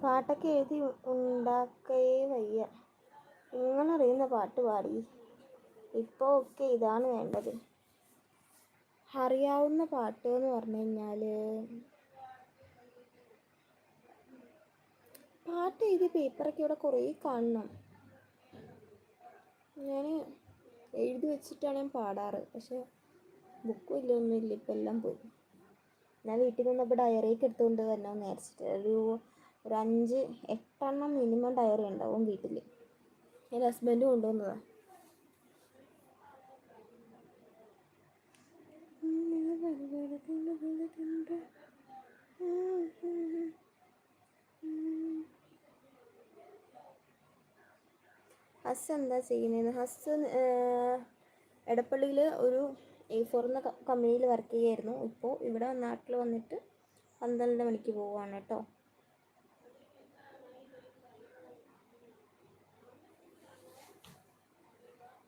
പാട്ടൊക്കെ എഴുതി ഉണ്ടാക്കേ വയ്യ. നിങ്ങളറിയുന്ന പാട്ട് പാടി. ഇപ്പോൾ ഒക്കെ ഇതാണ് വേണ്ടത്. അറിയാവുന്ന പാട്ട് എന്ന് പറഞ്ഞു കഴിഞ്ഞാൽ പാട്ട് എഴുതിയ പേപ്പറൊക്കെ ഇവിടെ കുറേ കാണണം. ഞാൻ എഴുതി വെച്ചിട്ടാണ് ഞാൻ പാടാറ്. പക്ഷെ ബുക്കും ഇല്ല, ഒന്നുമില്ല, ഇപ്പം എല്ലാം പോയി. ഞാൻ വീട്ടിൽ നിന്നപ്പോൾ ഡയറിയൊക്കെ എടുത്തുകൊണ്ട് വരണമെന്ന് വിചാരിച്ചിട്ട് ഒരു 5-8 മിനിമം ഡയറി ഉണ്ടാവും വീട്ടിൽ. എൻ്റെ ഹസ്ബൻഡ് കൊണ്ടുവന്നതാണ്. ഹസ് എന്താ ചെയ്യുന്നത്? ഹസ് എടപ്പള്ളിയിൽ ഒരു A4 എന്ന കമ്പനിയിൽ വർക്ക് ചെയ്യായിരുന്നു. ഇപ്പോൾ ഇവിടെ നാട്ടിൽ വന്നിട്ട് 12 മണിക്ക് പോവുകയാണ് കേട്ടോ.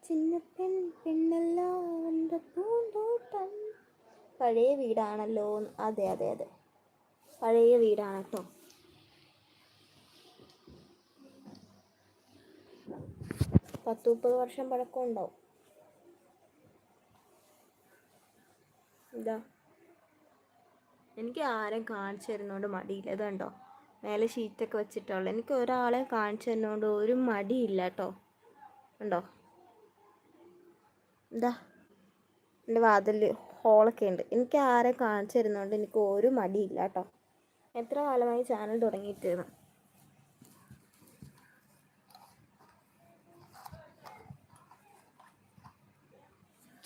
ചിന്നപ്പെൺ പെണ്ണല്ല എൻ്റെ പൂന്തോട്ടം. പഴയ വീടാണല്ലോ. അതെ അതെ അതെ, പഴയ വീടാണ് കേട്ടോ. 10-30 വർഷം പഴക്കം ഉണ്ടാവും. ഇതാ, എനിക്ക് ആരും കാണിച്ചു തരുന്നതുകൊണ്ട് മടിയില്ല. ഇതുണ്ടോ, മേലെ ഷീറ്റൊക്കെ വെച്ചിട്ടുള്ളു. എനിക്ക് ഒരാളെ കാണിച്ചു തരുന്നതുകൊണ്ട് ഒരു മടിയില്ല കേട്ടോ. ഉണ്ടോ, ഇതാ എൻ്റെ വാതിൽ ഹോളൊക്കെ ഉണ്ട്. എനിക്ക് ആരെ കാണിച്ചു തരുന്നതുകൊണ്ട് എനിക്ക് ഒരു മടിയില്ല കേട്ടോ. എത്ര കാലമായി ചാനൽ തുടങ്ങിയിട്ട്?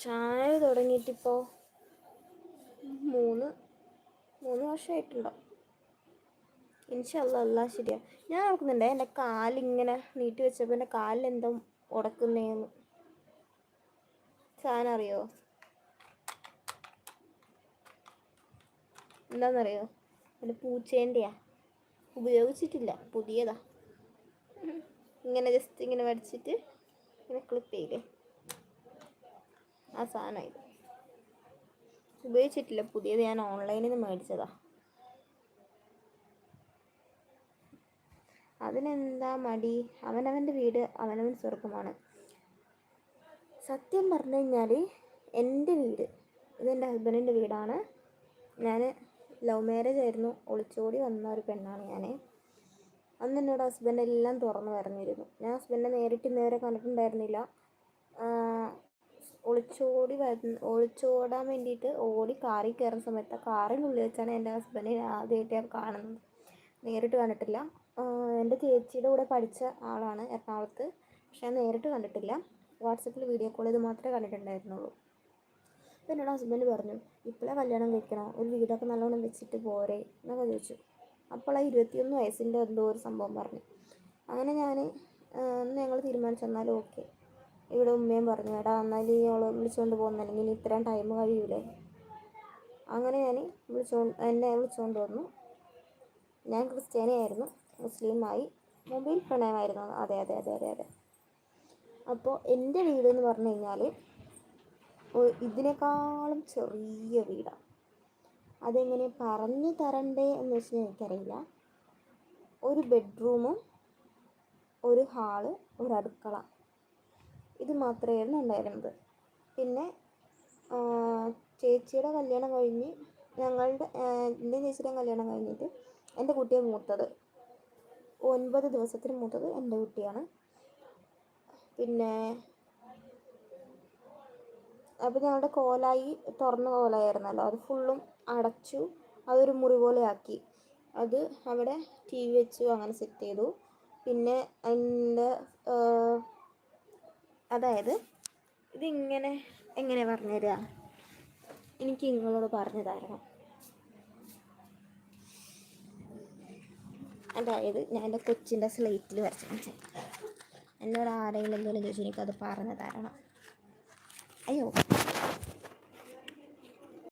ചാനൽ തുടങ്ങിയിട്ടിപ്പോൾ 3 വർഷമായിട്ടുണ്ടോ. ഇൻഷാല്ലാ എല്ലാം ശരിയാ. ഞാൻ ഓർക്കുന്നുണ്ട് എൻ്റെ കാലിങ്ങനെ നീട്ടി വെച്ചപ്പോൾ എൻ്റെ കാലിലെന്തോ ഉടക്കുന്നേന്ന്. സാധനം അറിയോ? എന്താണെന്നറിയോ? എൻ്റെ പൂച്ചേൻ്റെയാ. ഉപയോഗിച്ചിട്ടില്ല, പുതിയതാ. ഇങ്ങനെ ജസ്റ്റ് ഇങ്ങനെ വടിച്ചിട്ട് ഇങ്ങനെ ക്ലിപ്പ് ചെയ്യില്ലേ, ആ സാധനം ഇത്. ഉപയോഗിച്ചിട്ടില്ല, പുതിയത്. ഞാൻ ഓൺലൈനിൽ നിന്ന് മേടിച്ചതാ. അതിനെന്താ മടി? അവനവൻ്റെ വീട് അവനവൻ സ്വർഗമാണ്. സത്യം പറഞ്ഞു കഴിഞ്ഞാൽ എൻ്റെ വീട്, ഇതെൻ്റെ ഹസ്ബൻഡിൻ്റെ വീടാണ്. ഞാൻ ലവ് മാരേജ് ആയിരുന്നു. ഒളിച്ചോടി വന്ന ഒരു പെണ്ണാണ് ഞാൻ. അന്ന് എന്നോട് ഹസ്ബൻഡ് എല്ലാം തുറന്നു പറഞ്ഞിരുന്നു. ഞാൻ ഹസ്ബൻഡിനെ നേരിട്ട് നേരെ കണ്ടിട്ടുണ്ടായിരുന്നില്ല. ഒളിച്ചോടാൻ വേണ്ടിയിട്ട് ഓടി കാറിൽ കയറുന്ന സമയത്ത് കാറിനുള്ളിൽ വെച്ചാണ് എൻ്റെ ഹസ്ബൻഡിനെ ആദ്യമായിട്ട് ഞാൻ കാണുന്നത്. നേരിട്ട് കണ്ടിട്ടില്ല. എൻ്റെ ചേച്ചിയുടെ കൂടെ പഠിച്ച ആളാണ് എറണാകുളത്ത്. പക്ഷെ ഞാൻ നേരിട്ട് കണ്ടിട്ടില്ല. വാട്സപ്പിൽ വീഡിയോ കോൾ ചെയ്ത് മാത്രമേ കണ്ടിട്ടുണ്ടായിരുന്നുള്ളൂ. അപ്പോൾ എന്നോട് ഹസ്ബൻഡ് പറഞ്ഞു, ഇപ്പോഴേ കല്യാണം കഴിക്കണോ, ഒരു വീടൊക്കെ നല്ലോണം വെച്ചിട്ട് പോരെ എന്നൊക്കെ ചോദിച്ചു. അപ്പോൾ 21 വയസ്സിൻ്റെ എന്തോ ഒരു സംഭവം പറഞ്ഞു. അങ്ങനെ ഞങ്ങൾ തീരുമാനിച്ചു, എന്നാലും ഓക്കെ. ഇവിടെ ഉമ്മയും പറഞ്ഞു, എടാ എന്നാലും അവളെ വിളിച്ചുകൊണ്ട് പോകുന്നില്ലെങ്കിൽ ഇനി ഇത്രയും ടൈം കഴിയൂലേ. അങ്ങനെ എന്നെ വിളിച്ചുകൊണ്ട് വന്നു. ഞാൻ ക്രിസ്ത്യാനിയായിരുന്നു, മുസ്ലിമായി, മൊബൈൽ പ്രണയമായിരുന്നു. അതെ അതെ അതെ അതെ അതെ. അപ്പോൾ എൻ്റെ വീടെന്ന് പറഞ്ഞു കഴിഞ്ഞാൽ ഇതിനേക്കാളും ചെറിയ വീടാണ്. അതെങ്ങനെ പറഞ്ഞു തരണ്ടേ എന്ന് വെച്ചാൽ എനിക്കറിയില്ല. ഒരു ബെഡ്റൂമും ഒരു ഹാള്, ഒരു അടുക്കള, ഇത് മാത്രമായിരുന്നു ഉണ്ടായിരുന്നത്. പിന്നെ ചേച്ചിയുടെ കല്യാണം കഴിഞ്ഞ് എൻ്റെ ചേച്ചിയുടെ കല്യാണം കഴിഞ്ഞിട്ട് എൻ്റെ കുട്ടിയെ മൂത്തത് 9 ദിവസത്തിന് മൂത്തത് എൻ്റെ കുട്ടിയാണ്. പിന്നെ അപ്പോൾ ഞങ്ങളുടെ കോലായി തുറന്ന കോലായിരുന്നല്ലോ, അത് ഫുള്ളും അടച്ചു. അതൊരു മുറി പോലെ ആക്കി. അത് അവിടെ TV വെച്ചു, അങ്ങനെ സെറ്റ് ചെയ്തു. പിന്നെ അതായത് ഇതിങ്ങനെ എങ്ങനെ പറഞ്ഞു തരിക, എനിക്ക് നിങ്ങളോട് പറഞ്ഞു തരണം. അതായത് ഞാൻ എൻ്റെ കൊച്ചിൻ്റെ സ്ലേറ്റിൽ വരച്ചു. എന്നോട് ആരെങ്കിലും എന്തെങ്കിലും ചോദിച്ചു എനിക്കത് പറഞ്ഞു തരണം. അയ്യോ.